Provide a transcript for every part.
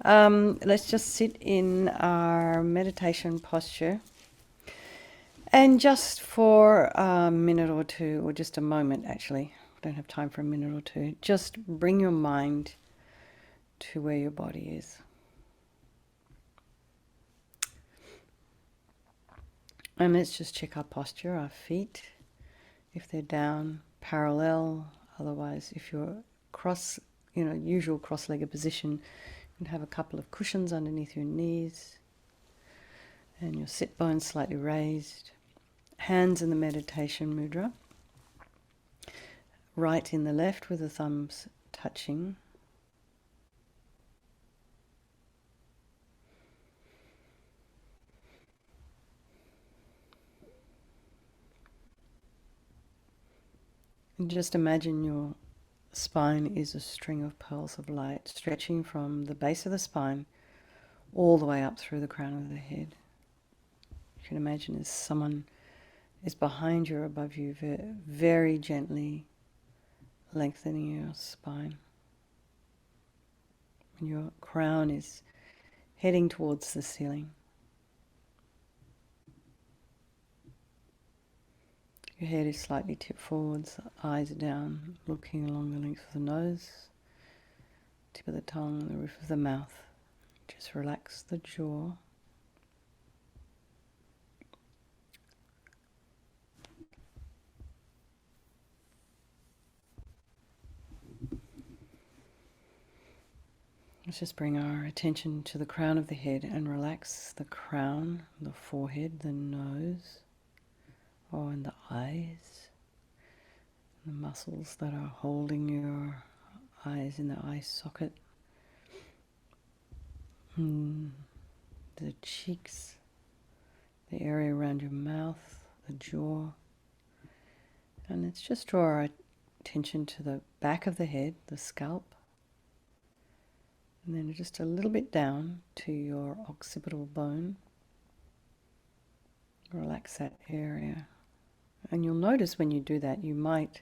Let's just sit in our meditation posture. And just for a minute or two, or just a moment actually, we don't have time for a minute or two, just bring your mind to where your body is. And let's just check our posture, our feet, if they're down, parallel. Otherwise, if you're cross, usual cross-legged position, you can have a couple of cushions underneath your knees and your sit bones slightly raised. Hands in the meditation mudra. Right in the left with the thumbs touching. And just imagine your spine is a string of pearls of light stretching from the base of the spine all the way up through the crown of the head. You can imagine as someone is behind you or above you, very gently lengthening your spine. And your crown is heading towards the ceiling. Your head is slightly tipped forwards, eyes down, looking along the length of the nose, tip of the tongue, the roof of the mouth. Just relax the jaw. Let's just bring our attention to the crown of the head and relax the crown, the forehead, the nose, and the eyes, the muscles that are holding your eyes in the eye socket, the cheeks, the area around your mouth, the jaw. And let's just draw our attention to the back of the head, the scalp, and then just a little bit down to your occipital bone. Relax that area. And you'll notice when you do that, you might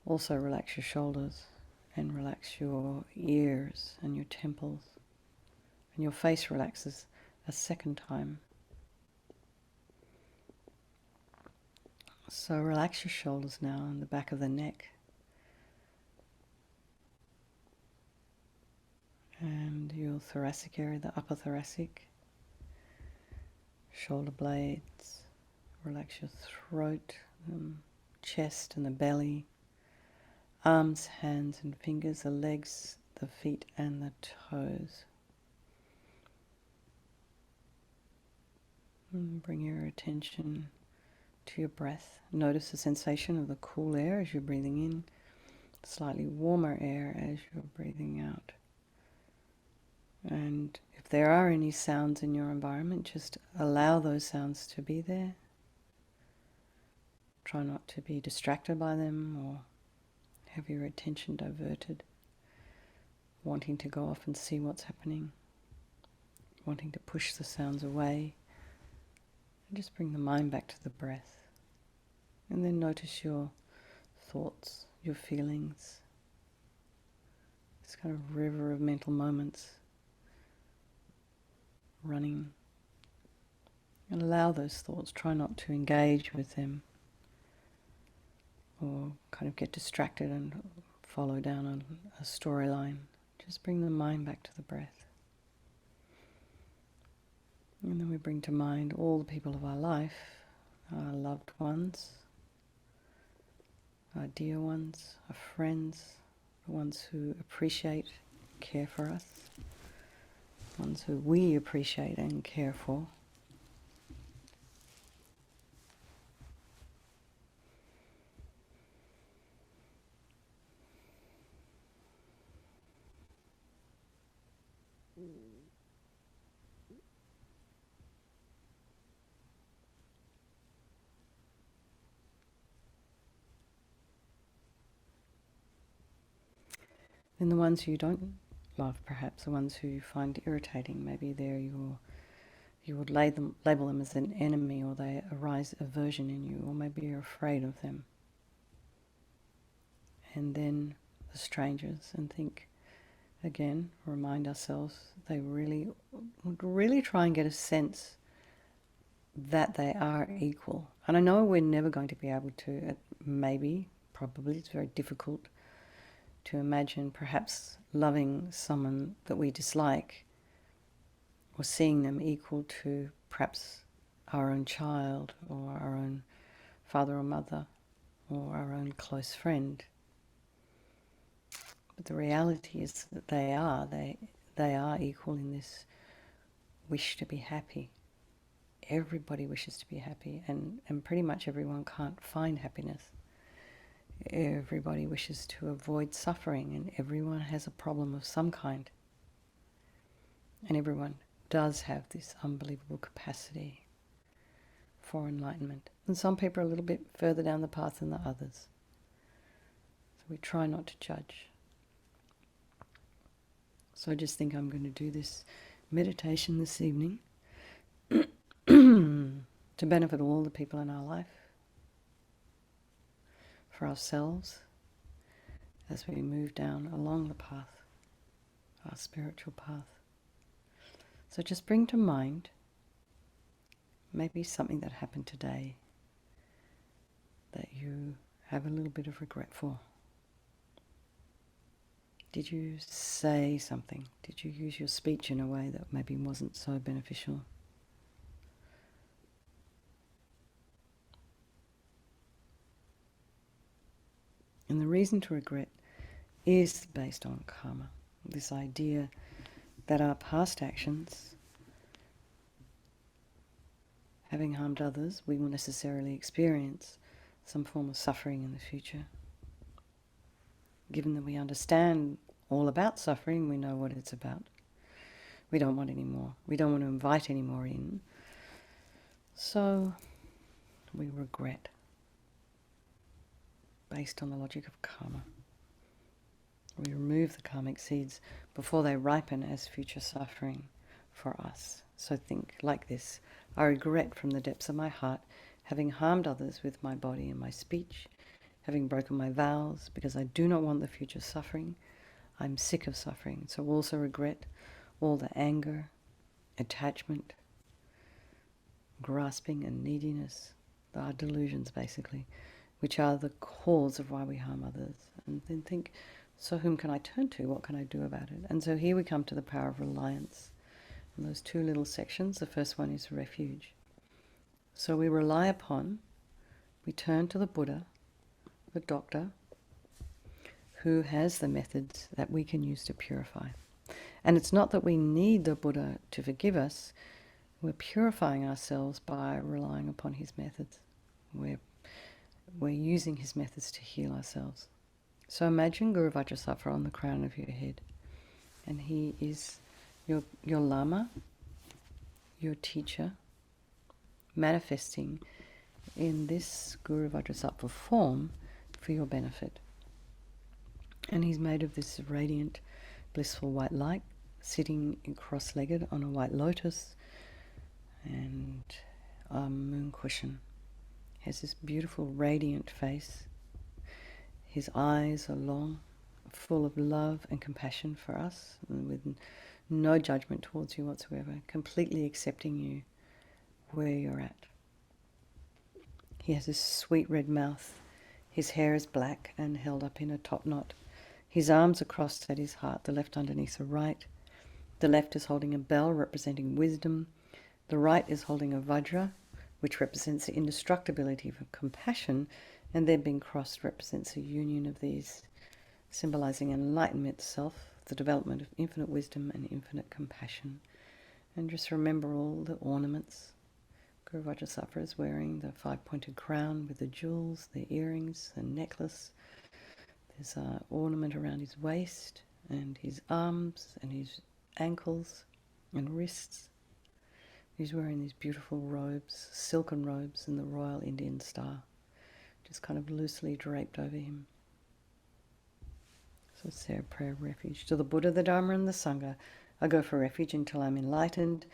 also relax your shoulders and relax your ears and your temples. And your face relaxes a second time. So relax your shoulders now and the back of the neck. And your thoracic area, the upper thoracic, shoulder blades. Relax your throat, chest and the belly, arms, hands and fingers, the legs, the feet and the toes. And bring your attention to your breath. Notice the sensation of the cool air as you're breathing in, slightly warmer air as you're breathing out. And if there are any sounds in your environment, just allow those sounds to be there. Try not to be distracted by them or have your attention diverted, wanting to go off and see what's happening, wanting to push the sounds away. And just bring the mind back to the breath. And then notice your thoughts, your feelings, this kind of river of mental moments running. And allow those thoughts. Try not to engage with them or kind of get distracted and follow down a storyline. Just bring the mind back to the breath. And then we bring to mind all the people of our life, our loved ones, our dear ones, our friends, the ones who appreciate, care for us, the ones who we appreciate and care for. Then the ones who you don't love, perhaps the ones who you find irritating, maybe you would label them as an enemy, or they arise aversion in you, or maybe you're afraid of them. And then the strangers, and think again, remind ourselves they would really try and get a sense that they are equal. And I know we're never going to be able to, probably, it's very difficult to imagine perhaps loving someone that we dislike or seeing them equal to perhaps our own child or our own father or mother or our own close friend. But the reality is that they are equal in this wish to be happy. Everybody wishes to be happy, and pretty much everyone can't find happiness. Everybody wishes to avoid suffering, and everyone has a problem of some kind. And everyone does have this unbelievable capacity for enlightenment. And some people are a little bit further down the path than the others. So we try not to judge. So I just think I'm going to do this meditation this evening to benefit all the people in our life, for ourselves, as we move down along the path, our spiritual path. So just bring to mind maybe something that happened today that you have a little bit of regret for. Did you say something? Did you use your speech in a way that maybe wasn't so beneficial? And the reason to regret is based on karma, this idea that our past actions, having harmed others, we will necessarily experience some form of suffering in the future. Given that we understand all about suffering, we know what it's about. We don't want any more. We don't want to invite any more in. So we regret, based on the logic of karma. We remove the karmic seeds before they ripen as future suffering for us. So think like this: I regret from the depths of my heart having harmed others with my body and my speech, having broken my vows because I do not want the future suffering. I'm sick of suffering. So also regret all the anger, attachment, grasping and neediness, our delusions basically, which are the cause of why we harm others. And then think, so whom can I turn to? What can I do about it? And so here we come to the power of reliance. And those two little sections, the first one is refuge. So we rely upon, we turn to the Buddha, the doctor, who has the methods that we can use to purify. And it's not that we need the Buddha to forgive us. We're purifying ourselves by relying upon his methods. We're using his methods to heal ourselves. So imagine Guru Vajrasattva on the crown of your head. And he is your Lama, your teacher, manifesting in this Guru Vajrasattva form for your benefit. And he's made of this radiant, blissful white light, sitting cross-legged on a white lotus and a moon cushion. He has this beautiful, radiant face. His eyes are long, full of love and compassion for us, and with no judgment towards you whatsoever, completely accepting you where you're at. He has this sweet red mouth. His hair is black and held up in a top knot. His arms are crossed at his heart, the left underneath the right. The left is holding a bell representing wisdom. The right is holding a vajra, which represents the indestructibility of compassion, and then being crossed represents a union of these, symbolizing enlightenment itself, the development of infinite wisdom and infinite compassion. And just remember all the ornaments. Guru Vajrasattva is wearing the 5-pointed crown with the jewels, the earrings, the necklace. There's an ornament around his waist and his arms and his ankles and wrists. He's wearing these beautiful robes, silken robes in the Royal Indian Star, just kind of loosely draped over him. So it's their prayer of refuge. To the Buddha, the Dharma and the Sangha, I go for refuge until I'm enlightened.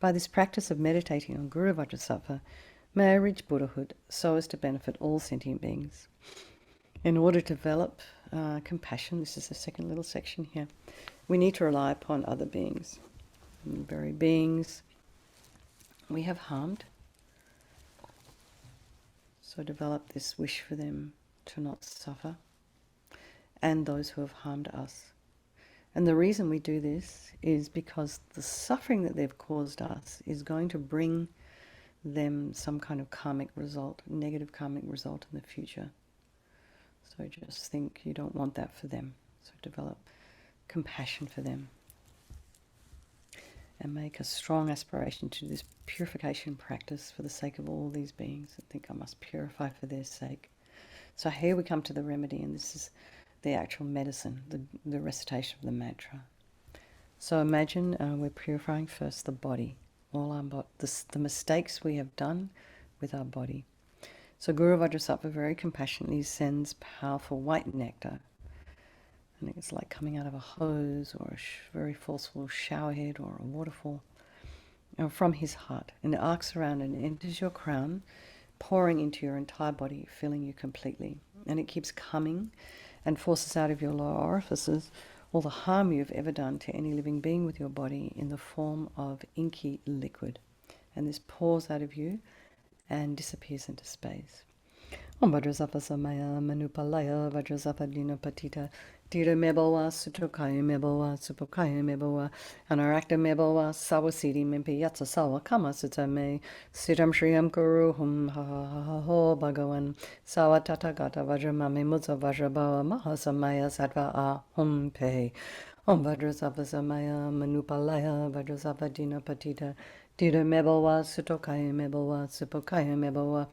By this practice of meditating on Guru Vajrasattva, may I reach Buddhahood so as to benefit all sentient beings. In order to develop compassion, this is the second little section here, we need to rely upon other beings. And the very beings we have harmed. So develop this wish for them to not suffer, and those who have harmed us. And the reason we do this is because the suffering that they've caused us is going to bring them some kind of karmic result, negative karmic result in the future. So just think you don't want that for them. So develop compassion for them. And make a strong aspiration to this purification practice for the sake of all these beings. And think I must purify for their sake. So here we come to the remedy, and this is the actual medicine, the recitation of the mantra. So imagine we're purifying first the body, all our the mistakes we have done with our body. So Guru Vajrasattva very compassionately sends powerful white nectar, and it's like coming out of a hose or a very forceful shower head or a waterfall, from his heart, and it arcs around and enters your crown, pouring into your entire body, filling you completely. And it keeps coming and forces out of your lower orifices all the harm you've ever done to any living being with your body in the form of inky liquid. And this pours out of you and disappears into space. Om Vajrasattva Samaya Manupalaya Vajrasattva Dina Patita Dira Mebowa Sutokaya Mebowa Supokaya Mebowa Anarakta Mebowa Sawasidi Mimpi Yatsa Sawa Kama Sutame Sitam Shriyam Kuruhum Ha Ha Ha Ha Ho Bhagavan Sawa Tathagata Vajramami Mutsa Vajrabawa Mahasamaya Sattva Ahum Pe Om Vajrasattva Samaya Manupalaya Vajrasattva Dina Patita Dira Mebowa Sutokaya Mebowa Supokaya Mebowa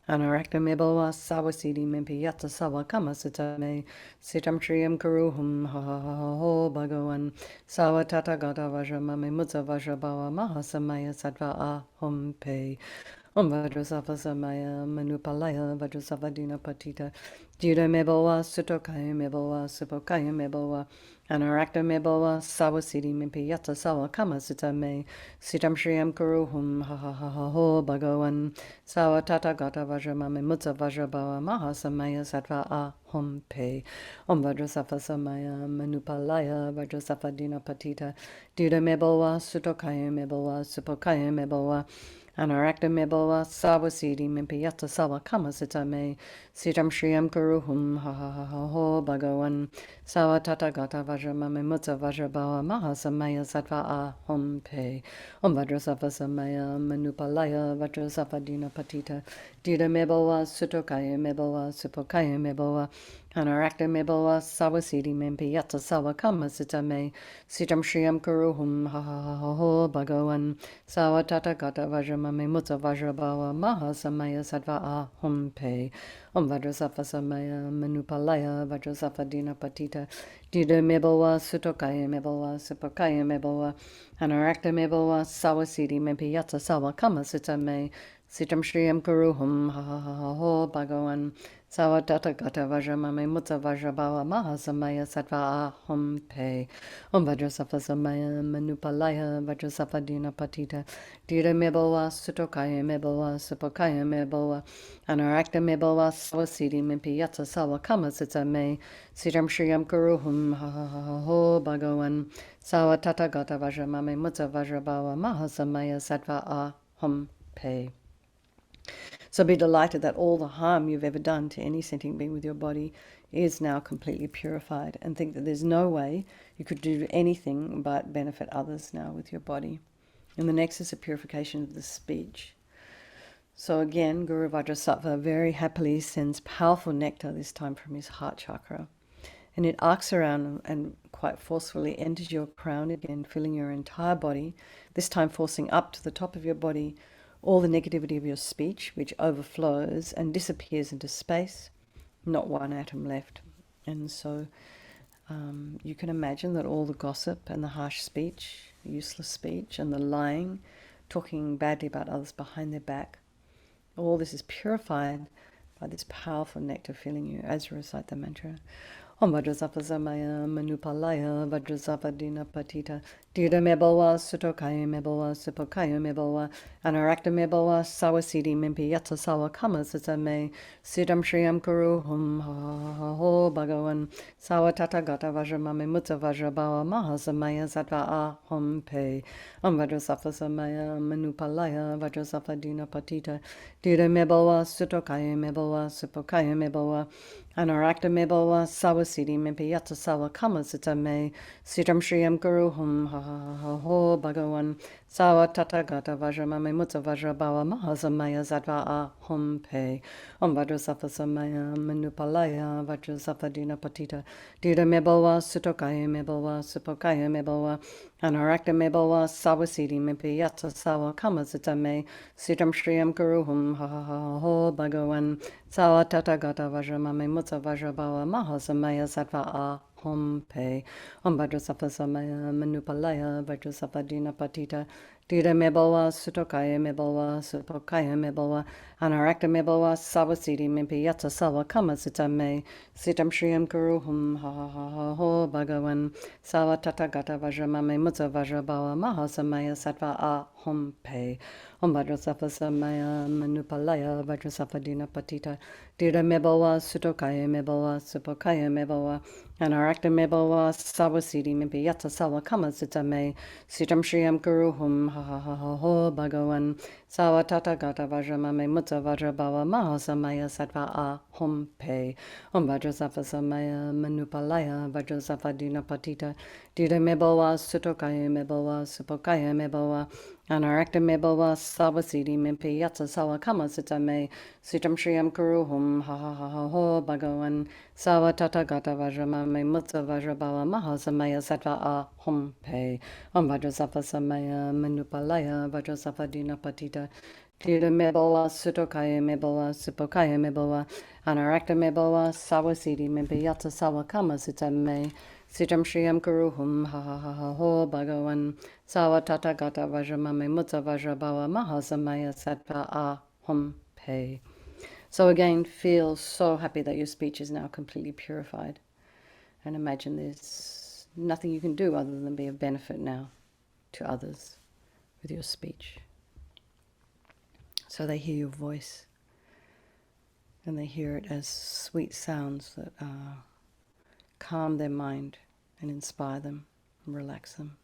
Anarakta Mebowa Sawasidi Mimpi Yatsa Sawa Kama Sutame Sitam Shriyam Kuruhum Ha Ha Ha Ho Bhagavan Sawa Tathagata Vajramami Mutsa Vajrabawa Mahasamaya Sattva Ahum Pe Om Vajrasattva Samaya Manupalaya Vajrasattva Dina Patita Dira Mebowa Sutokaya Mebowa Supokaya Mebowa Anarakta Mebowa Sawasidi Mimpi Yatsa Sawa Kama Sutame Sitam Shriyam Kuruhum Ha Ha Ha Ha Ho Bhagavan Sawa Tathagata Vajramami Mutsa Vajrabawa Mahasamaya Sattva Ahum Pe Om Vajrasattva Samaya Manupalaya Vajrasattva Dina Patita Dira Mebowa Sutokaya Mebowa Supokaya Mebowa Anarakta Mebowa Sawasidi Mimpi Yatsa Sawa Kama Sutame Sitam Shriyam Kuruhum Ha Ha Ha Ha Ho Bhagavan Sawa Tathagata Vajramami Mutsa Vajrabawa Mahasamaya Sattva Ahum Pe Om Vajrasattva Samaya Manupalaya Vajrasattva Dina Patita Dira Mebowa Sutokaya Mebowa Supokaya Mebowa Anarakta Mebowa Sawasidi Mimpi Yatsa Sawa Kama Sutame Sitam Shriyam Kuruhum Ha Ha Ha Ha Ho Bhagavan Sawa Tathagata Vajramami Mutsa Vajrabawa Mahasamaya Sattva Ahum Pe Om Vajrasattva Samaya Manupalaya Vajrasattva Dina Patita Dira Mebowa Sutokaya Mebowa Supokaya Mebowa Anarakta Mebowa Sawasidi Mimpi Yatsa Sawa Kama Sutame Sitam Shriyam Kuruhum Ha Ha Ha Ha Ho Bhagavan Sawa Tathagata Vajramami Mutsa Vajrabawa Mahasamaya Sattva Ahum Pe Om Vajrasattva Samaya Manupalaya Vajrasattva Dina Patita Dira Mebowa Sutokaya Mebowa Supokaya Mebowa Anarakta Mebowa Sawasidi Mimpi Yatsa Sawa Kama Sutame Sitam Shriyam Kuruhum Ha Ha Ha Ha Ho Bhagavan Sawa Tathagata Vajramami Mutsa Vajrabawa Mahasamaya Sattva Ahum Pe. So be delighted that all the harm you've ever done to any sentient being with your body is now completely purified, and think that there's no way you could do anything but benefit others now with your body. And the next is the purification of the speech. So again, Guru Vajrasattva very happily sends powerful nectar, this time from his heart chakra. And it arcs around and quite forcefully enters your crown again, filling your entire body, this time forcing up to the top of your body all the negativity of your speech, which overflows and disappears into space, not one atom left. And so you can imagine that all the gossip and the harsh speech, the useless speech and the lying, talking badly about others behind their back, all this is purified by this powerful nectar filling you as you recite the mantra. Om Vajrasattva Samaya Manupalaya Vajrasattva Dina Patita Dida Mebawa, Sutokaya Mebawa, Supokaya Mebawa, Anarakta Mebawa, Sawasidi Mimpi Yatsa Sawa Kamasitame, Sidam Shriyam Kuru Hum Ho Bhagavan, Sawa Tata Gata Vajramame Mutta Vajrabawa Mahasamaya Sattva Aham Pe, Vajrasattva Samaya Manupalaya, Vajrasattva Dina Patita, Dida Mebawa, Sutokaya Mebawa, Supokaya Mebawa, Anarakta Mebawa, Sawasidi Mimpi Yatsa Sawa Kamasitame, Sidam Shriyam Guru Hum Ho Bhagavan, Sawa Tata Gata Vajramame Mutta Vajrabawa Mahasamaya Sattva Aham Pe, Vajrasattva Samaya Manupalaya, Vajrasattva Dina Patita, Dida Mebawa, Sutokaya Mebawa, Supokaya Mebawa, Anarakta Mebawa, Sawasidi Mimpi Yatsa Sawa Kamasitame, Sidam Shriyam Guru Hum Ho Bhagavan, Sawa Tata Gata Vajramame Mutta Vajrabawa Mahasamaya Sattva Aham Pe, Vajrasattva Samaya Manupalaya, Vajrasattva Dina Patita, Dida Mebawa, Sutokaya Mebawa, Supokaya Mebawa, Anarakta Mebawa, Sawasidi Mimpi Yatsa Sawa Kamasitame, Sitam Shriyam Guru Hum Ho Bhagavan, Sawa Tata Gata Vajramame Mutta Vajrabawa Mahasamaya Sattva Aham Pe, Vajrasattva Samaya Manupalaya, Vajrasattva Dina Patita, Dida Mebawa, Sutokaya Mebawa, Supokaya Mebawa, Anarakta Mebawa, Sawasidi Mimpi Yatsa Sawa Kamasitame, Sitam Shriyam Guru Hum Ho Bhagavan, Sawa Tata Gata Vajramame Mutta Vajrabawa Mahasamaya Sattva Aham Pe, Vajrasattva Samaya Manupalaya, Vajrasattva Dina Patita, Dida Mebawa, Sutokaya Mebawa, Supokaya Mebawa, Anarakta Mebawa, Sawasidi Mimpi Yatsa Sawa Kamasitame, Sitam Shriyam Guru Hum Ho Bhagavan, Sawa Tata Gata Vajramame Mutta Vajrabawa Mahasamaya Sattva Aham Pe, Vajrasattva Samaya Manupalaya, Vajrasattva Dina Patita, Dida Mebawa, Sutokaya Mebawa, Supokaya Mebawa, Anarakta Mebawa, Sawasidi Mimpi Yatsa Sawa Kamasitame, Sitam Shriyam Guru Hum Ho Bhagavan, Sawa Tata Gata Vajramame Mutta Vajrabawa Mahasamaya Sattva Aham Pe. So again, feel so happy that your speech is now completely purified. And imagine there's nothing you can do other than be of benefit now to others with your speech. So they hear your voice and they hear it as sweet sounds that calm their mind and inspire them and relax them.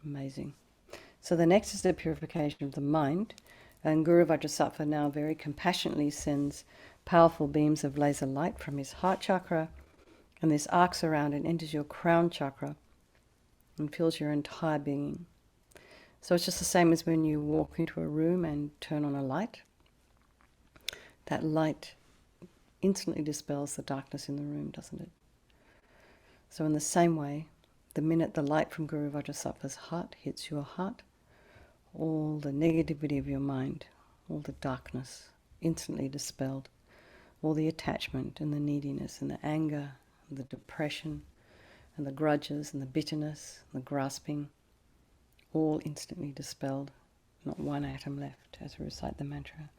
Amazing. So the next is the purification of the mind. And Guru Vajrasattva now very compassionately sends powerful beams of laser light from his heart chakra, and this arcs around and enters your crown chakra and fills your entire being. So it's just the same as when you walk into a room and turn on a light. That light instantly dispels the darkness in the room, doesn't it? So in the same way, the minute the light from Guru Vajrasattva's heart hits your heart, all the negativity of your mind, all the darkness, instantly dispelled. All the attachment and the neediness and the anger and the depression and the grudges and the bitterness and the grasping, all instantly dispelled. Not one atom left as we recite the mantra.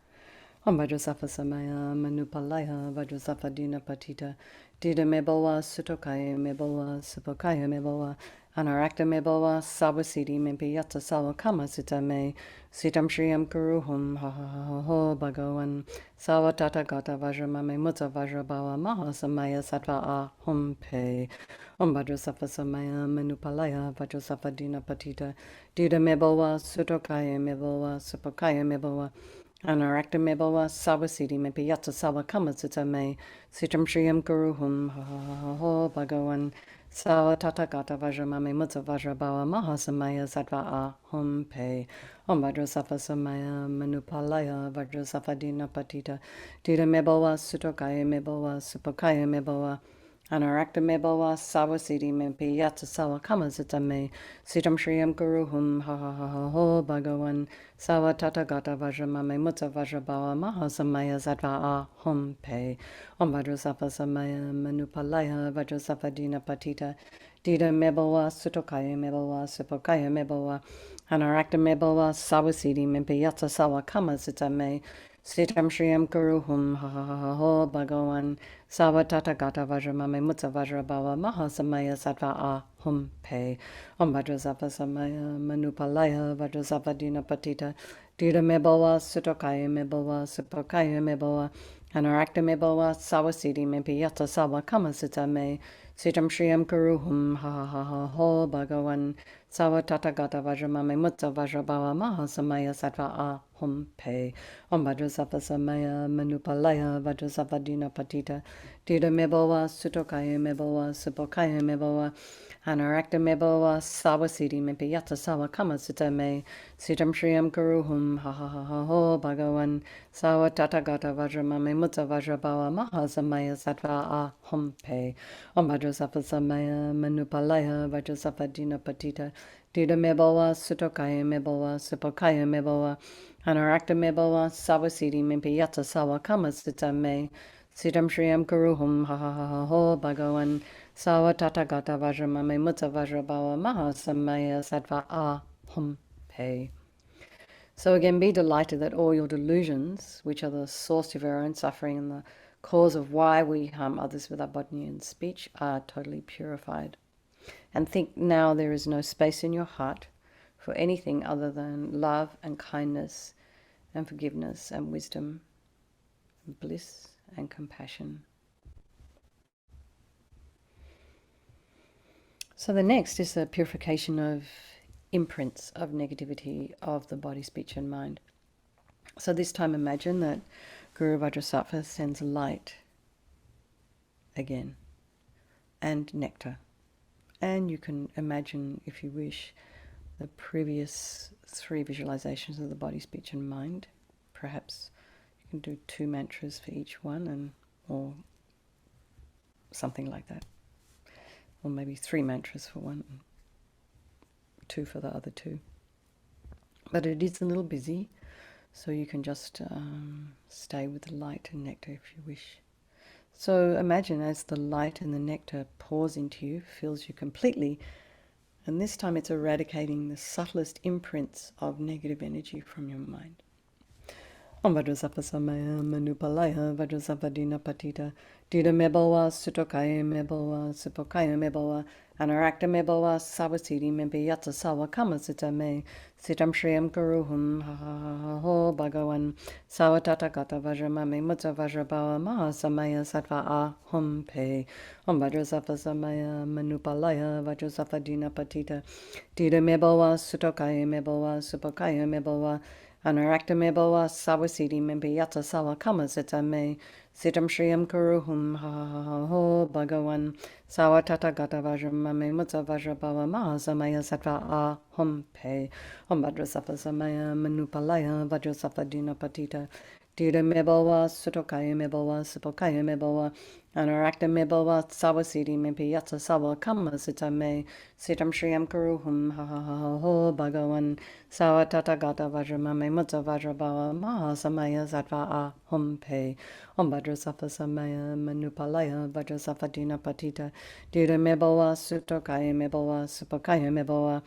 Vajrasattva Samaya Manupalaya, Vajrasattva Dina Patita, Dida Mebawa, Sutokaya Mebawa, Supokaya Mebawa, Anarakta Mebawa, Sawasidi Mimpi Yatsa Sawa Kamasitame, Sitam Shriyam Guru Hum Ho Bhagavan, Sawa Tata Gata Vajramame Mutta Vajrabawa Mahasamaya Sattva Aham Pe, Vajrasattva Samaya Manupalaya, Vajrasattva Dina Patita, Dida Mebawa, Sutokaya Mebawa, Supokaya Mebawa, Anarakta Mebawa, Sawasidi Mimpi Yatsa Sawa Kamasitame, Sitam Shriyam Guru Hum Ho Bhagavan, Sawa Tata Gata Vajramame Mutta Vajrabawa Mahasamaya Sattva Aham Pe, Vajrasattva Samaya Manupalaya, Vajrasattva Dina Patita, Dida Mebawa, Sutokaya Mebawa, Supokaya Mebawa, Anarakta Mebawa, Sawasidi Mimpi Yatsa Sawa Kamasitame, Sitam Shriyam Guru Hum Ho Bhagavan, Sawa Tata Gata Vajramame Mutta Vajrabawa Mahasamaya Sattva Aham Pe, Vajrasattva Samaya Manupalaya, Vajrasattva Dina Patita, Dida Mebawa, Sutokaya Mebawa, Supokaya Mebawa, Anarakta Mebawa, Sawasidi Mimpi Yatsa Sawa Kamasitame, Sitam Shriyam Guru Hum Ho Bhagavan, Sawa Tata Gata Vajramame Mutta Vajrabawa Mahasamaya Sattva hum pe. Om Vajrasattva Samaya Manupalaya Vajrasattva Dina Patita Dira Mebawa Sutokaya Mebawa Supokaya Mebawa Anarakta Mebawa Sawasiti Mepi Yata Sawa Kamasita Me Sitam Shriyam Kuruhum Ha Ha Ha Ha Ho Bhagawan Sawa Tathagata Vajramame Mutta Vajrabawa Maha Samaya Sattva A Hum Pe. Om Vajrasattva Samaya Manupalaya Vajrasattva Dina Patita Dira Mebawa Sutokaya Mebawa Supokaya Mebawa Anarakta Mebawa Sawasiti Mepi Yata Sawa Kamasita Me Sitam Shriyam Kuruhum Ha Ha Ha Ha Ho Bhagawan Sawa Tathagata Vajramame Mutta Vajrabawa Maha Samaya Sattva A Hum Pe. Om Vajrasattva Samaya Manupalaya Vajrasattva Dina Patita Dida Mebawa Sutokaya Mebawa Supokaya Mebawa Anarakta Mebawa Sawasiti Mepi Yata Sawa Kamasita Me Sitam Shriyam Kuruhum Ha Ha Ha Ha Ho Bhagawan Sawa Tathagata Vajramame Mutta Vajrabawa Maha Samaya Sattva A Hum Pe. So again, be delighted that all your delusions, which are the source of our own suffering and the cause of why we harm others with our body and speech, are totally purified. And think now there is no space in your heart for anything other than love and kindness and forgiveness and wisdom and bliss and compassion. So the next is the purification of imprints of negativity of the body, speech and mind. So this time imagine that Guru Vajrasattva sends light again and nectar. And you can imagine, if you wish, the previous 3 visualizations of the body, speech and mind. Perhaps you can do 2 mantras for each one, or something like that. Or maybe 3 mantras for one, 2 for the other 2. But it is a little busy, so you can just stay with the light and nectar if you wish. So imagine as the light and the nectar pours into you, fills you completely, and this time it's eradicating the subtlest imprints of negative energy from your mind. Om Vajrasattva Samaya Manupalaya Vajrasattva Dina Patita Dida Mebawa Sutokaya Mebawa Supokaya Mebawa Anarakta Mebawa Sawasiti Mebi Yata Sawa Kamasita Me Sitam Shriyam Kuruhum Ha Ha Ha Ha Ho Bhagawan Sawa Tathagata Vajramame Mutta Vajrabawa Maha Samaya Sattva A Hum Pe. Om Vajrasattva Samaya Manupalaya Vajrasattva Dina Patita Dida Mebawa Sutokaya Mebawa Supokaya Mebawa Anarakta Mebawa Sawasiti Membi Yata Sawa Kamasita Me Sitam Shriyam Kuruhum Ha Ha Ha Ha Ho Bhagawan Sawa Tathagata Vajramame Mutta Vajrabawa Maha Samaya Sattva A Hum Pe. Om Vajrasattva Samaya Manupalaya Vajrasattva Dina Patita Dida Mebawa Sutokaya Mebawa Supokaya Mebawa Anarakta Mebawa Sawasiti Membi Yata Sawa Kamasita Me Sitam Shriyam Kuruhum Ha Ha Ha Ha Ho Bhagawan Sawa Tathagata Vajramame Mutta Vajrabawa Maha Samaya Sattva A Hum Pe. Om Vajrasattva Samaya Manupalaya Vajrasattva Dina Patita Dida Mebawa Sutokaya Mebawa Supokaya Mebawa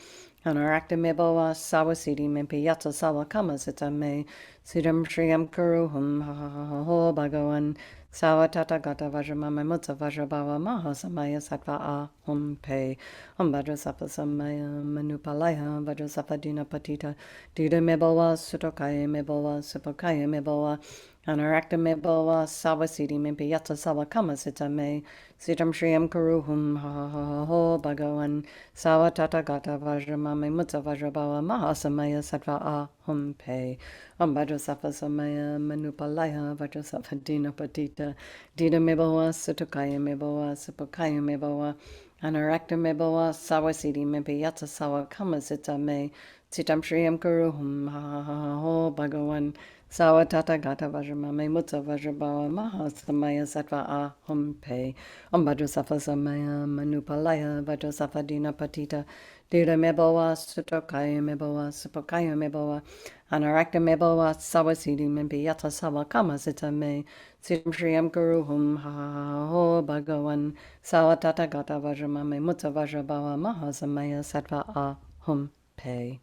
Anarakta Mebawa Sawasiti Mempi Yata Sawa Kamasita Me Siddham Shriyam Kuruhum Ha Ha Ha Ha Ho Bhagawan Sawa Tathagata Vajramame Mutta Vajrabawa Maha Samaya Sattva A Hum Pe. Om Vajrasattva Samaya Manupalaya Vajrasattva Dina Patita Dida Mebawa Sutokaya Mebawa Supokaya Mebawa Anarakta Mebawa Sawasiti Mempi Yata Sawa Kamasita Me Sitam Shriyam Kuruhum Ha Ha Ha Ha Ho Bhagawan Sawa Tathagata Vajramame Mutta Vajrabawa Maha Samaya Sattva A Hum Pe. Om Vajrasattva Samaya Manupalaya Vajrasattva Dina Patita Dida Mebawa Sutokaya Mebawa Supokaya Mebawa Anarakta Mebawa Sawasiti Mempi Yata Sawa Kamasita Me Sitam Shriyam Kuruhum Ha Ha Ha Ha Ho Bhagawan Sawa Tathagata Vajramame Mutta Vajrabawa Maha Samaya Sattva A Hum Pe. Om Vajrasattva Samaya Manupalaya Vajrasattva Dina Patita Dida Mebawa Sutokaya Mebawa Supokaya Mebawa Anarakta Mebawa Sawasiti Membi Yata Sawa Kamasita Me Sitam Shriyam Kuruhum Ha Ha Ha Ho Bhagawan Sawa Tathagata Vajramame Mutta Vajrabawa Maha Samaya Sattva A Hum Pe.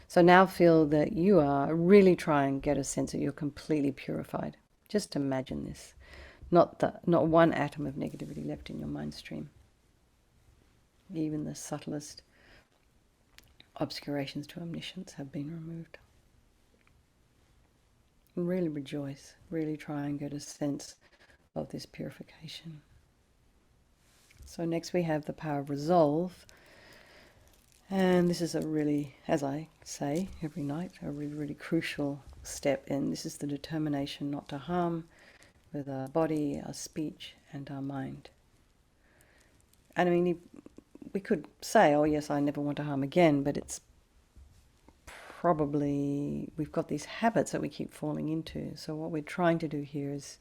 So now feel that you are really trying to get a sense that you're completely purified. Just imagine this. Not one atom of negativity left in your mind stream. Even the subtlest obscurations to omniscience have been removed. And really rejoice, really try and get a sense of this purification. So next we have the power of resolve. And this is a really, as I say every night, a really, really crucial step. And this is the determination not to harm with our body, our speech, and our mind. And I mean, we could say, oh yes, I never want to harm again, but it's probably, we've got these habits that we keep falling into. So what we're trying to do here is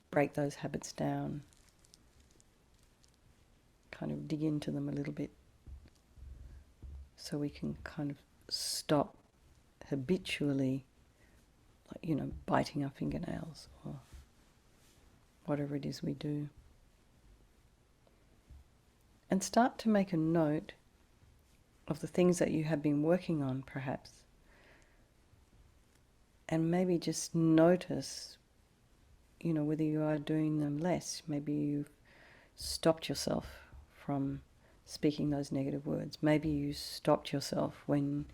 break those habits down, kind of dig into them a little bit, so we can kind of stop habitually, biting our fingernails or whatever it is we do. And start to make a note of the things that you have been working on, perhaps. And maybe just notice, whether you are doing them less. Maybe you've stopped yourself from speaking those negative words. Maybe you stopped yourself when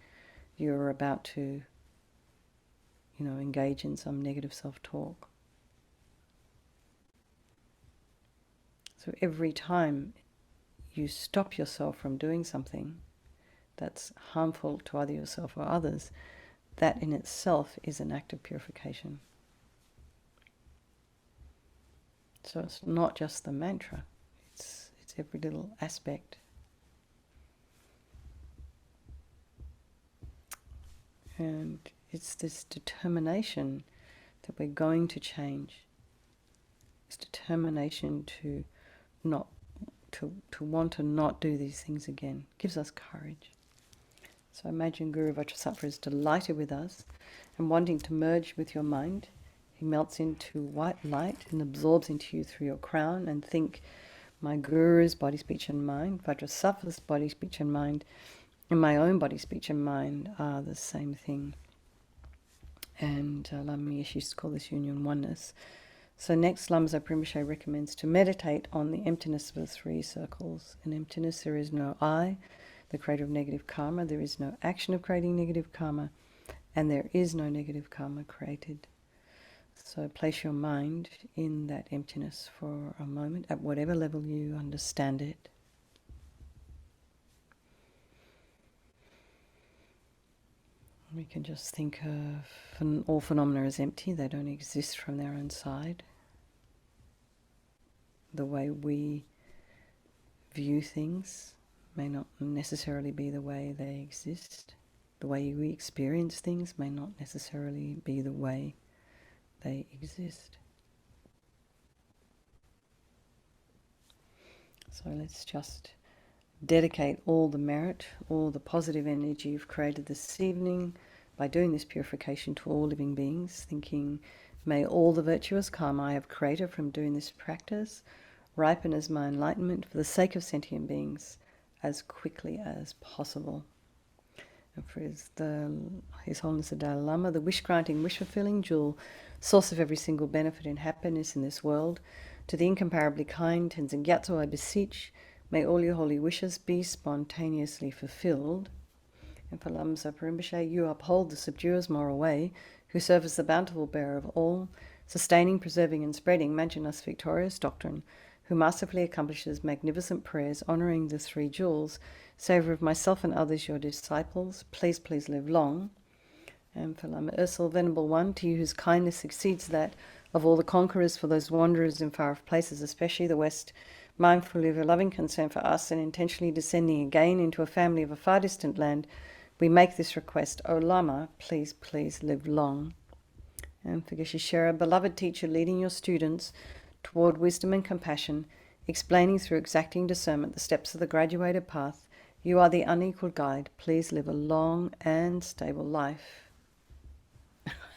you're about to, engage in some negative self-talk. So every time you stop yourself from doing something that's harmful to either yourself or others, that in itself is an act of purification. So it's not just the mantra, it's every little aspect. And it's this determination that we're going to change. This determination to want to not do these things again gives us courage. So imagine Guru Vajrasattva is delighted with us and wanting to merge with your mind. He melts into white light and absorbs into you through your crown, and think, my Guru's body, speech and mind, Vajrasattva's body, speech and mind, and my own body, speech and mind are the same thing. And LAMA YESHE used to call this union oneness. So next, Lama Rinpoche recommends to meditate on the emptiness of the three circles. In emptiness there is no I, the creator of negative karma, there is no action of creating negative karma, and there is no negative karma created. So place your mind in that emptiness for a moment, at whatever level you understand it. We can just think of all phenomena as empty. They don't exist from their own side. The way we view things may not necessarily be the way they exist. The way we experience things may not necessarily be the way they exist. So let's just dedicate all the merit, all the positive energy you've created this evening by doing this purification to all living beings, thinking, may all the virtuous karma I have created from doing this practice ripen as my enlightenment for the sake of sentient beings as quickly as possible. And for His Holiness the Dalai Lama, the wish-granting, wish-fulfilling jewel, source of every single benefit and happiness in this world, to the incomparably kind Tenzin Gyatso I beseech, may all your holy wishes be spontaneously fulfilled. And for Lama Rinpoche, you uphold the subduer's moral way, who serve as the bountiful bearer of all, sustaining, preserving and spreading Manjunath's victorious doctrine, who masterfully accomplishes magnificent prayers honouring the three jewels, savour of myself and others your disciples, please live long. And for Lama Ursel, Venerable One, to you whose kindness exceeds that of all the conquerors, for those wanderers in far-off places, especially the West, mindful of your loving concern for us and intentionally descending again into a family of a far distant land, we make this request, O Lama, please live long. And for Geshe Shera, beloved teacher, leading your students toward wisdom and compassion, explaining through exacting discernment the steps of the graduated path, you are the unequaled guide. Please live a long and stable life.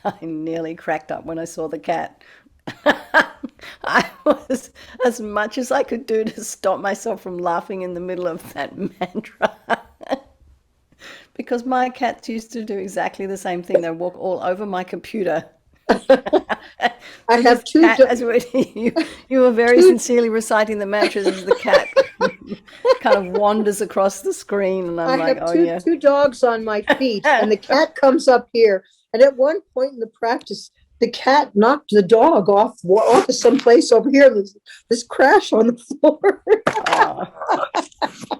I nearly cracked up when I saw the cat. I was, as much as I could do to stop myself from laughing in the middle of that mantra. Because my cats used to do exactly the same thing. They walk all over my computer. I have two. You were very sincerely reciting the mantras as the cat. kind of wanders across the screen, and I'm I like, have oh two, yeah. two dogs on my feet, and the cat comes up here. And at one point in the practice, the cat knocked the dog off to someplace over here. This crash on the floor. Oh.